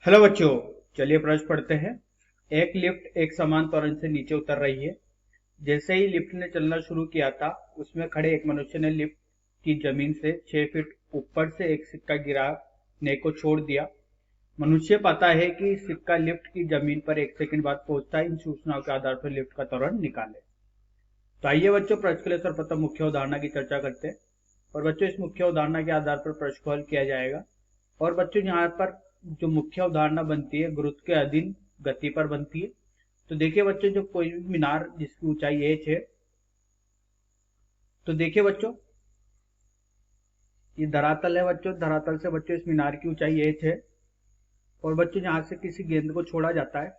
Hello बच्चों, चलिए प्रश्न पढ़ते हैं। एक लिफ्ट एक समान त्वरण से नीचे उतर रही है। जैसे ही लिफ्ट ने चलना शुरू किया था, उसमें खड़े एक मनुष्य ने लिफ्ट की जमीन से 6 फीट ऊपर से एक सिक्का गिराने को छोड़ दिया। मनुष्य पाता है कि सिक्का लिफ्ट की जमीन पर 1 सेकंड बाद पहुंचता है। इन सूचनाओं के आधार पर लिफ्ट का त्वरण निकाले। तो आइए बच्चों, प्रश्न के लिए सर्वप्रथम मुख्य उदाहरण की चर्चा करते हैं। और बच्चों, इस मुख्य उदाहरण के आधार पर प्रश्न को हल किया जाएगा। और बच्चों, यहाँ पर जो मुख्य अवधारणा बनती है गुरुत्व के अधीन गति पर बनती है। तो देखिए बच्चों, जो कोई भी मीनार जिसकी ऊंचाई h है, तो देखिए बच्चों, ये धरातल है। बच्चों, धरातल से बच्चों इस मीनार की ऊंचाई h है। और बच्चों, यहाँ से किसी गेंद को छोड़ा जाता है,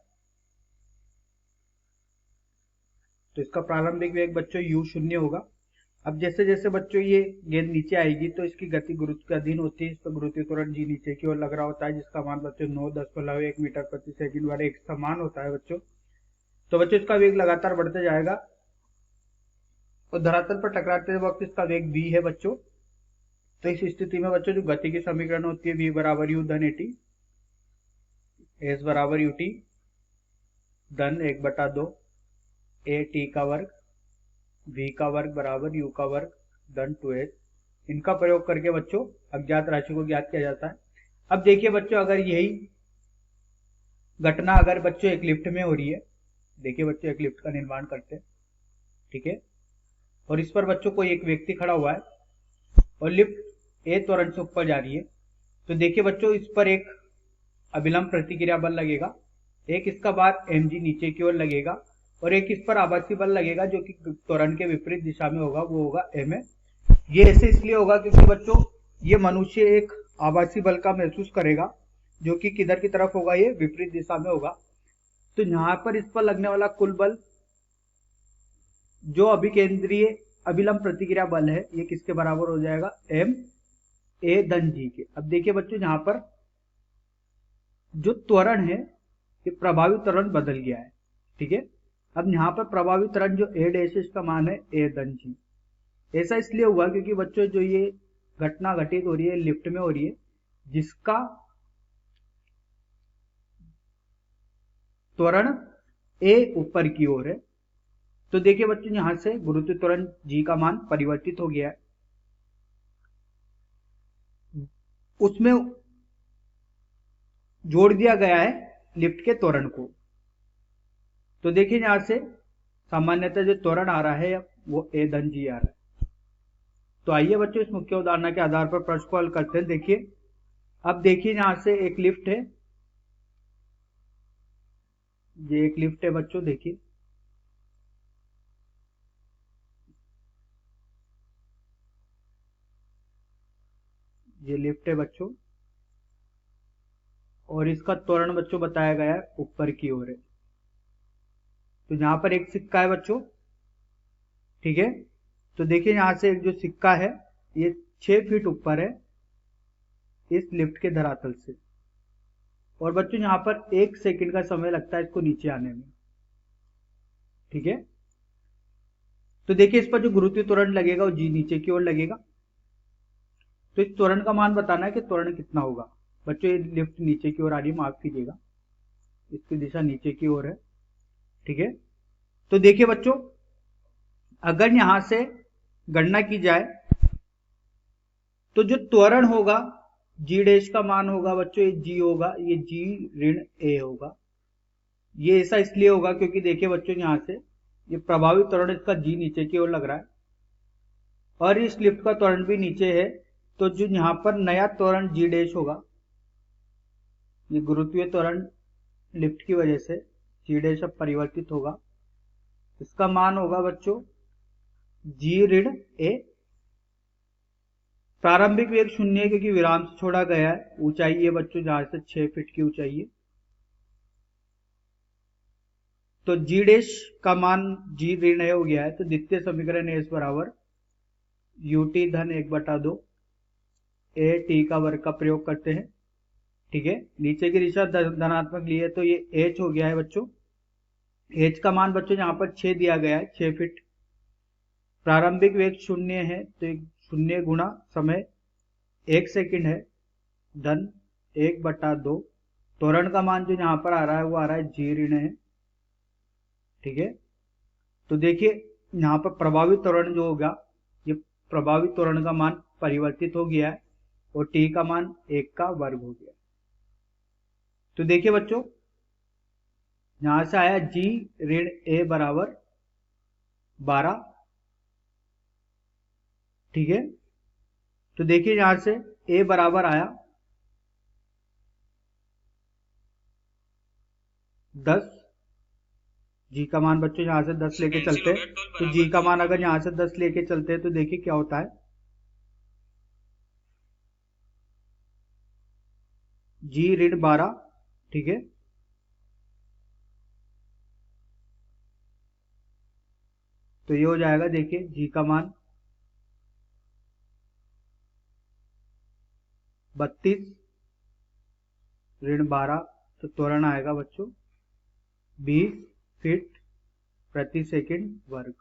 तो इसका प्रारंभिक वेग बच्चों u शून्य होगा। अब जैसे जैसे बच्चों ये गेंद नीचे आएगी तो इसकी गति गुरुत्व के अधीन होती है। इस पर गुरुत्वीय त्वरण जी नीचे की ओर लग रहा होता है, जिसका मान बच्चों 9.1 मीटर प्रति सेकंड वाले एक समान होता है बच्चों। तो बच्चों, इसका वेग लगातार बढ़ते जाएगा और धरातल पर टकराते वक्त इसका वेग v है बच्चों। तो इस स्थिति में बच्चों जो गति की समीकरण होती है v बराबर u धन at, s बराबर ut धन 1/2 a t का वर्ग v का वर्ग बराबर u का वर्ग धन 2s। इनका प्रयोग करके बच्चों अज्ञात राशि को ज्ञात किया जाता है। अब देखिए बच्चों, अगर यही घटना अगर बच्चों एक लिफ्ट में हो रही है, देखिए बच्चों एक लिफ्ट का निर्माण करते हैं, ठीक है, और इस पर बच्चों कोई एक व्यक्ति खड़ा हुआ है और लिफ्ट ए त्वरण से ऊपर जा रही है। तो देखिए बच्चों, इस पर एक अभिलंब प्रतिक्रिया बल लगेगा, एक इसका भार mg नीचे की ओर लगेगा और एक इस पर आभासी बल लगेगा जो कि त्वरण के विपरीत दिशा में होगा, वो होगा ma। ये ऐसे इसलिए होगा क्योंकि बच्चों ये मनुष्य एक आभासी बल का महसूस करेगा जो कि किधर की तरफ होगा, ये विपरीत दिशा में होगा। तो यहाँ पर इस पर लगने वाला कुल बल जो अभिकेंद्रीय अभिलंब प्रतिक्रिया बल है, ये किसके बराबर हो जाएगा, m a धन g के। अब देखिए बच्चों, यहाँ पर जो त्वरण है ये प्रभावी त्वरण बदल गया है, ठीक है। अब यहाँ पर प्रभावी त्वरण जो a डैश है, इसका मान है a धन g। ऐसा इसलिए हुआ क्योंकि बच्चों जो ये घटना घटित हो रही है लिफ्ट में हो रही है, जिसका त्वरण a ऊपर की ओर है। तो देखिए बच्चों, यहां से गुरुत्व त्वरण g का मान परिवर्तित हो गया है, उसमें जोड़ दिया गया है लिफ्ट के त्वरण को। तो देखिए यहां से सामान्यतः जो त्वरण आ रहा है वो a धन g आ रहा है। तो आइए बच्चों, इस मुख्य उदाहरण के आधार पर प्रश्न को हल करते हैं। देखिए, अब देखिए यहां से एक लिफ्ट है, ये एक लिफ्ट है बच्चों, देखिए ये लिफ्ट है बच्चों और इसका त्वरण बच्चों बताया गया है ऊपर की ओर है। तो यहां पर एक सिक्का है बच्चों, ठीक है। तो देखिए यहां से एक जो सिक्का है ये 6 फीट ऊपर है इस लिफ्ट के धरातल से। और बच्चों यहां पर 1 सेकंड का समय लगता है इसको नीचे आने में, ठीक है। तो देखिए इस पर जो गुरुत्वीय त्वरण लगेगा वो जी नीचे की ओर लगेगा। तो इस त्वरण का मान बताना है कि त्वरण कितना होगा। बच्चों ये लिफ्ट नीचे की ओर आ रही है, माफ कीजिएगा, इसकी दिशा नीचे की ओर है, ठीक है। तो देखिए बच्चों, अगर यहां से गणना की जाए तो जो त्वरण होगा जी डैश का मान होगा बच्चों, ये जी होगा, ये जी ऋण ए होगा। ये ऐसा इसलिए होगा क्योंकि देखिए बच्चों, यहां से ये प्रभावी त्वरण इसका जी नीचे की ओर लग रहा है और इस लिफ्ट का त्वरण भी नीचे है। तो जो यहां पर नया त्वरण जी डैश होगा, ये गुरुत्वीय त्वरण लिफ्ट की वजह से जी डैश अब परिवर्तित होगा, इसका मान होगा बच्चों जी ऋण ए। प्रारंभिक वेग 0 है क्योंकि विराम से छोड़ा गया है। ऊंचाई है बच्चों जहां से 6 फीट की ऊंचाई है। तो जी डैश का मान जी ऋण ए हो गया है। तो द्वितीय समीकरण एस बराबर ut धन 1/2 ए टी का वर्ग का प्रयोग करते हैं, ठीक है। नीचे की दिशा धनात्मक ली है तो ये h हो गया है बच्चों। h का मान बच्चों यहाँ पर 6 दिया गया है, 6 फीट। प्रारंभिक वेग 0 है तो 0 गुणा समय 1 सेकंड है धन 1/2 त्वरण का मान जो यहाँ पर आ रहा है वो आ रहा है जी ऋण है, ठीक है। तो देखिए यहाँ पर प्रभावी त्वरण जो होगा, ये प्रभावी त्वरण का मान परिवर्तित हो गया है और टी का मान 1 का वर्ग हो गया। तो देखिए बच्चों, यहां से आया जी ऋण ए बराबर 12, ठीक है। तो देखिए यहां से ए बराबर आया 10, जी का मान बच्चों यहां से 10 लेके चलते हैं, तो जी का मान अगर यहां से 10 लेके चलते हैं तो देखिए क्या होता है, जी ऋण 12, ठीक है। तो ये हो जाएगा, देखिए जी का मान 32 ऋण 12, तो त्वरण आएगा बच्चों 20 फीट प्रति सेकंड वर्ग।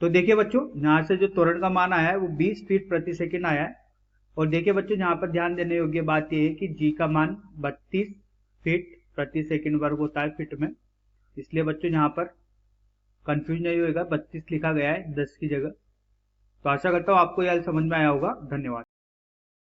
तो देखिए बच्चों, यहां से जो त्वरण का मान आया है वो 20 फीट प्रति सेकंड आया है। और देखिए बच्चों, यहाँ पर ध्यान देने योग्य बात यह है कि जी का मान 32 फीट प्रति सेकंड वर्ग होता है फीट में, इसलिए बच्चों यहाँ पर कंफ्यूज नहीं होगा, 32 लिखा गया है 10 की जगह। तो आशा करता हूँ आपको यह समझ में आया होगा। धन्यवाद।